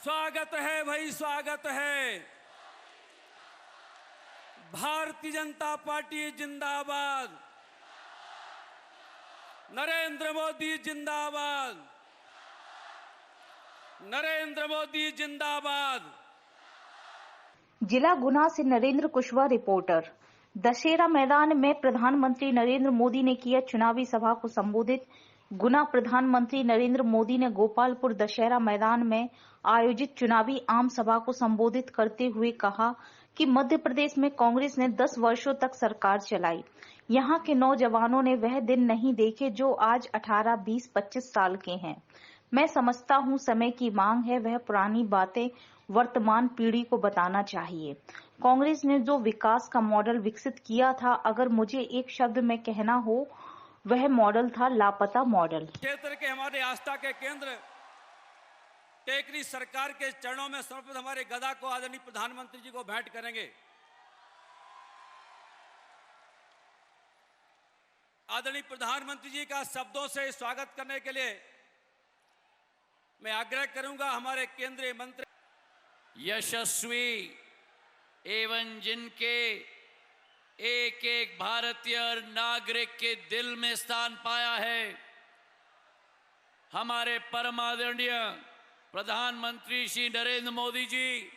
स्वागत है भाई, स्वागत है। भारतीय जनता पार्टी जिंदाबाद, नरेंद्र मोदी जिंदाबाद, नरेंद्र मोदी जिंदाबाद। जिला गुना से नरेंद्र कुशवाहा रिपोर्टर। दशहरा मैदान में प्रधानमंत्री नरेंद्र मोदी ने किया चुनावी सभा को संबोधित। गुना प्रधानमंत्री नरेंद्र मोदी ने गोपालपुर दशहरा मैदान में आयोजित चुनावी आम सभा को संबोधित करते हुए कहा कि मध्य प्रदेश में कांग्रेस ने 10 वर्षों तक सरकार चलाई। यहाँ के नौजवानों ने वह दिन नहीं देखे जो आज 18, 20, 25 साल के हैं। मैं समझता हूँ समय की मांग है, वह पुरानी बातें वर्तमान पीढ़ी को बताना चाहिए। कांग्रेस ने जो विकास का मॉडल विकसित किया था, अगर मुझे एक शब्द में कहना हो, वह मॉडल था लापता मॉडल। क्षेत्र के हमारे आस्था के केंद्र टेकरी सरकार के चरणों में समर्पित हमारे गदा को आदरणीय प्रधानमंत्री जी को भेंट करेंगे। आदरणीय प्रधानमंत्री जी का शब्दों से स्वागत करने के लिए मैं आग्रह करूंगा हमारे केंद्रीय मंत्री यशस्वी एवं जिनके एक एक भारतीय नागरिक के दिल में स्थान पाया है, हमारे परम आदरणीय प्रधानमंत्री श्री नरेंद्र मोदी जी,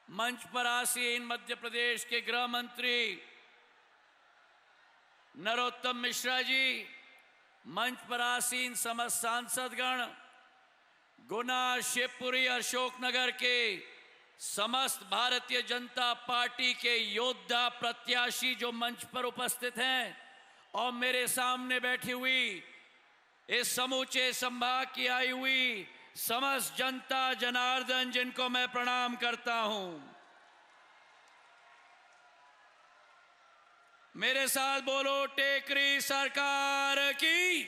मंच पर आसीन मध्य प्रदेश के गृह मंत्री नरोत्तम मिश्रा जी, मंच पर आसीन समस्त सांसदगण, गुना, शिवपुरी, अशोकनगर के समस्त भारतीय जनता पार्टी के योद्धा प्रत्याशी जो मंच पर उपस्थित हैं और मेरे सामने बैठी हुई इस समूचे संभाग की आई हुई समस्त जनता जनार्दन, जिनको मैं प्रणाम करता हूं। मेरे साथ बोलो, टेकरी सरकार की,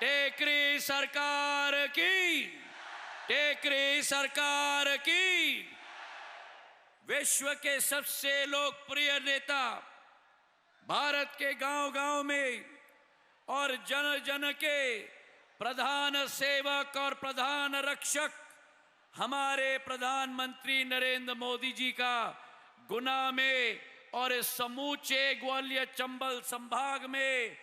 टेकरी सरकार की, टेकरी सरकार की। विश्व के सबसे लोकप्रिय नेता, भारत के गांव-गांव में और जन जन के प्रधान सेवक और प्रधान रक्षक हमारे प्रधानमंत्री नरेंद्र मोदी जी का गुना में और इस समूचे ग्वालियर चंबल संभाग में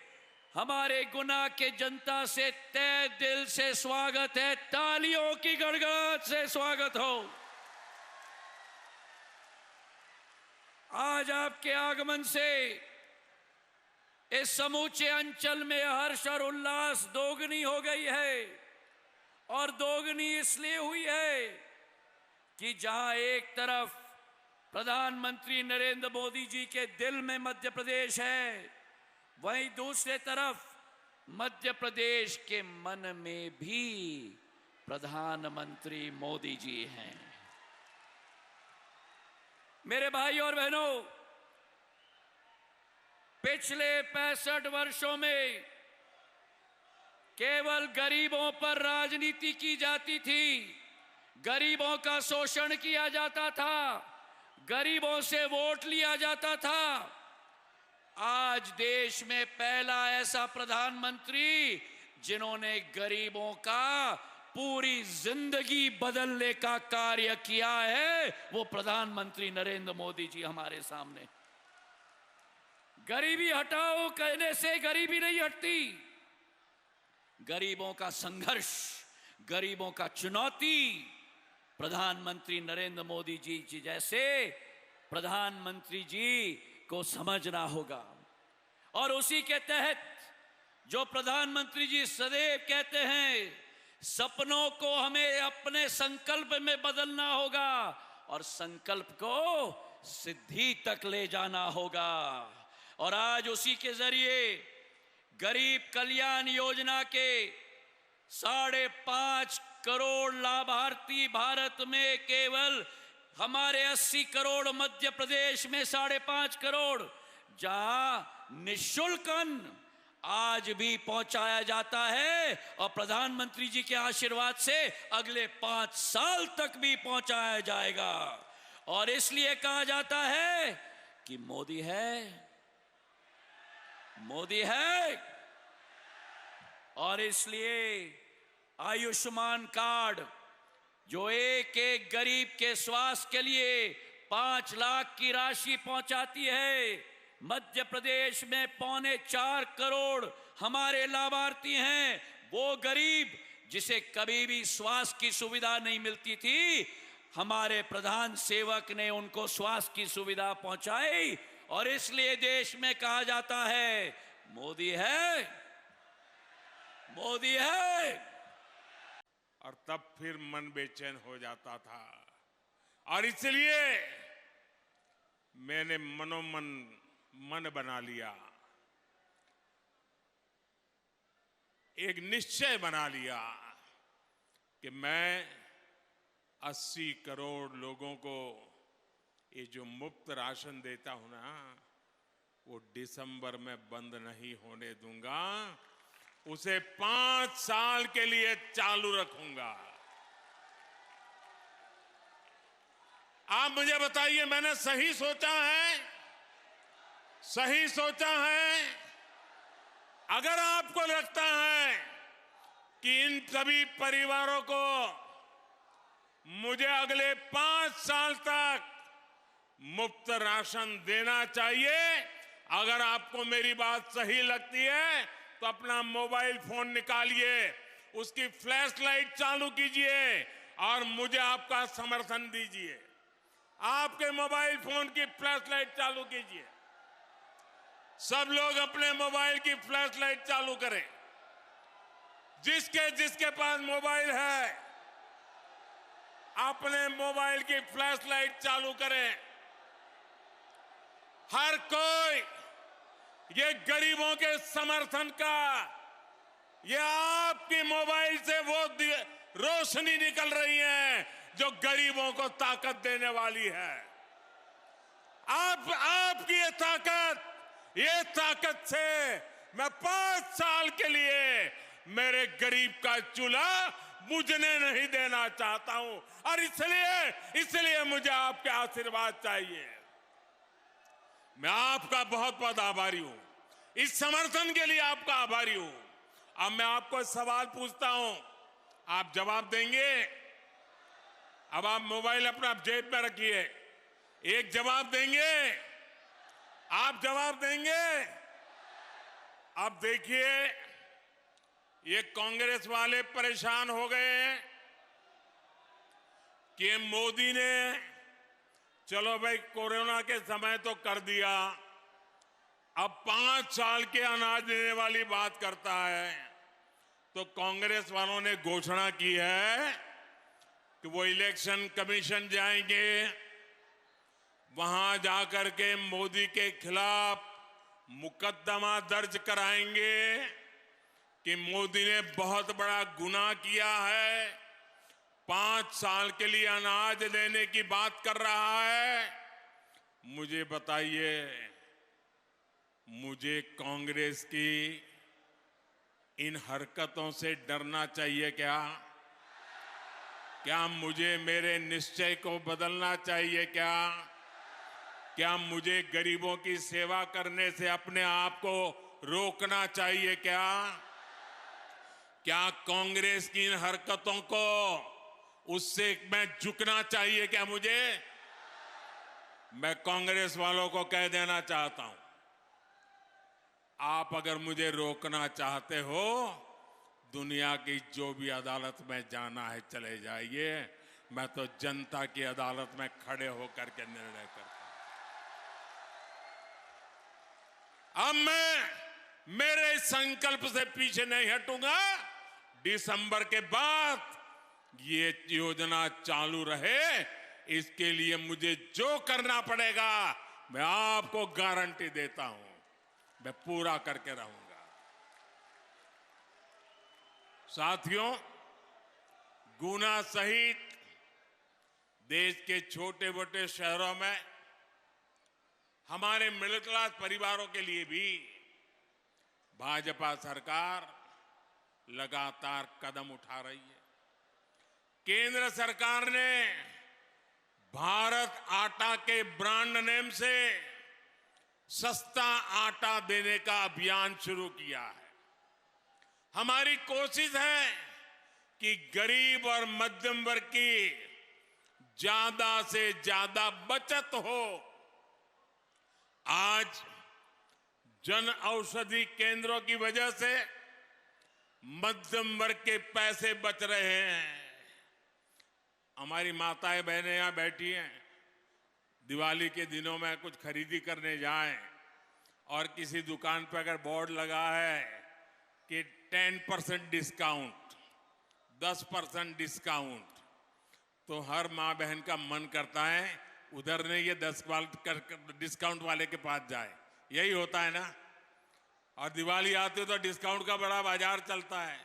हमारे गुना के जनता से तहे दिल से स्वागत है। तालियों की गड़गड़ाहट से स्वागत हो। आज आपके आगमन से इस समूचे अंचल में हर्ष और उल्लास दोगुनी हो गई है, और दोगुनी इसलिए हुई है कि जहां एक तरफ प्रधानमंत्री नरेंद्र मोदी जी के दिल में मध्य प्रदेश है, वहीं दूसरे तरफ मध्य प्रदेश के मन में भी प्रधानमंत्री मोदी जी हैं। मेरे भाई और बहनों, पिछले 65 वर्षों में केवल गरीबों पर राजनीति की जाती थी, गरीबों का शोषण किया जाता था, गरीबों से वोट लिया जाता था। आज देश में पहला ऐसा प्रधानमंत्री जिन्होंने गरीबों का पूरी जिंदगी बदलने का कार्य किया है, वो प्रधानमंत्री नरेंद्र मोदी जी हमारे सामने। गरीबी हटाओ कहने से गरीबी नहीं हटती। गरीबों का संघर्ष, गरीबों का चुनौती प्रधानमंत्री नरेंद्र मोदी जी जैसे प्रधानमंत्री जी को समझना होगा। और उसी के तहत जो प्रधानमंत्री जी सदैव कहते हैं, सपनों को हमें अपने संकल्प में बदलना होगा और संकल्प को सिद्धि तक ले जाना होगा। और आज उसी के जरिए गरीब कल्याण योजना के 5.5 करोड़ लाभार्थी, भारत में केवल हमारे 80 करोड़, मध्य प्रदेश में 5.5 करोड़, जहां निःशुल्क अन्न आज भी पहुंचाया जाता है और प्रधानमंत्री जी के आशीर्वाद से अगले 5 साल तक भी पहुंचाया जाएगा। और इसलिए कहा जाता है कि मोदी है, मोदी है। और इसलिए आयुष्मान कार्ड जो एक एक गरीब के स्वास्थ्य के लिए 5 लाख की राशि पहुंचाती है। मध्य प्रदेश में 3.25 करोड़ हमारे लाभार्थी हैं। वो गरीब जिसे कभी भी स्वास्थ्य की सुविधा नहीं मिलती थी, हमारे प्रधान सेवक ने उनको स्वास्थ्य की सुविधा पहुंचाई। और इसलिए देश में कहा जाता है, मोदी है, मोदी है। और तब फिर मन बेचैन हो जाता था। और इसलिए मैंने मनोमन मन बना लिया, एक निश्चय बना लिया कि मैं 80 करोड़ लोगों को ये जो मुफ्त राशन देता हूं ना, वो दिसंबर में बंद नहीं होने दूंगा, उसे 5 साल के लिए चालू रखूंगा। आप मुझे बताइए, मैंने सही सोचा है? सही सोचा है? अगर आपको लगता है कि इन सभी परिवारों को मुझे अगले 5 साल तक मुफ्त राशन देना चाहिए, अगर आपको मेरी बात सही लगती है तो अपना मोबाइल फोन निकालिए, उसकी फ्लैश लाइट चालू कीजिए और मुझे आपका समर्थन दीजिए। आपके मोबाइल फोन की फ्लैश लाइट चालू कीजिए। सब लोग अपने मोबाइल की फ्लैश लाइट चालू करें। जिसके पास मोबाइल है, अपने मोबाइल की फ्लैश लाइट चालू करें। हर कोई ये गरीबों के समर्थन का, ये आपकी मोबाइल से वो रोशनी निकल रही है जो गरीबों को ताकत देने वाली है। आपकी ये ताकत से मैं 5 साल के लिए मेरे गरीब का चूल्हा बुझने नहीं देना चाहता हूं। और इसलिए मुझे आपके आशीर्वाद चाहिए। मैं आपका बहुत बहुत आभारी हूं, इस समर्थन के लिए आपका आभारी हूं। अब मैं आपको सवाल पूछता हूं, आप जवाब देंगे? अब आप मोबाइल अपना जेब में रखिए, एक जवाब देंगे? आप जवाब देंगे? अब देखिए, ये कांग्रेस वाले परेशान हो गए हैं कि मोदी ने, चलो भाई कोरोना के समय तो कर दिया, अब 5 साल के अनाज देने वाली बात करता है। तो कांग्रेस वालों ने घोषणा की है कि वो इलेक्शन कमीशन जाएंगे, वहां जाकर के मोदी के खिलाफ मुकदमा दर्ज कराएंगे कि मोदी ने बहुत बड़ा गुनाह किया है, 5 साल के लिए अनाज देने की बात कर रहा है। मुझे बताइए, मुझे कांग्रेस की इन हरकतों से डरना चाहिए क्या? क्या मुझे मेरे निश्चय को बदलना चाहिए क्या? क्या मुझे गरीबों की सेवा करने से अपने आप को रोकना चाहिए क्या? क्या कांग्रेस की इन हरकतों को, उससे मैं झुकना चाहिए क्या मुझे? मैं कांग्रेस वालों को कह देना चाहता हूं, आप अगर मुझे रोकना चाहते हो, दुनिया की जो भी अदालत में जाना है चले जाइए, मैं तो जनता की अदालत में खड़े होकर के निर्णय करता हूं। अब मैं मेरे संकल्प से पीछे नहीं हटूंगा। दिसंबर के बाद ये योजना चालू रहे, इसके लिए मुझे जो करना पड़ेगा मैं आपको गारंटी देता हूं, मैं पूरा करके रहूंगा। साथियों, गुना सहित देश के छोटे मोटे शहरों में हमारे मिडिल क्लास परिवारों के लिए भी भाजपा सरकार लगातार कदम उठा रही है। केंद्र सरकार ने भारत आटा के ब्रांड नेम से सस्ता आटा देने का अभियान शुरू किया है। हमारी कोशिश है कि गरीब और मध्यम वर्ग की ज्यादा से ज्यादा बचत हो। आज जन औषधि केंद्रों की वजह से मध्यम वर्ग के पैसे बच रहे हैं। हमारी माताएं बहनें यहां बैठी हैं, दिवाली के दिनों में कुछ खरीदी करने जाएं और किसी दुकान पर अगर बोर्ड लगा है कि 10% डिस्काउंट, 10% डिस्काउंट, तो हर मां बहन का मन करता है उधर नहीं, ये 10% डिस्काउंट वाले के पास जाए। यही होता है ना। और दिवाली आती है तो डिस्काउंट का बड़ा बाजार चलता है।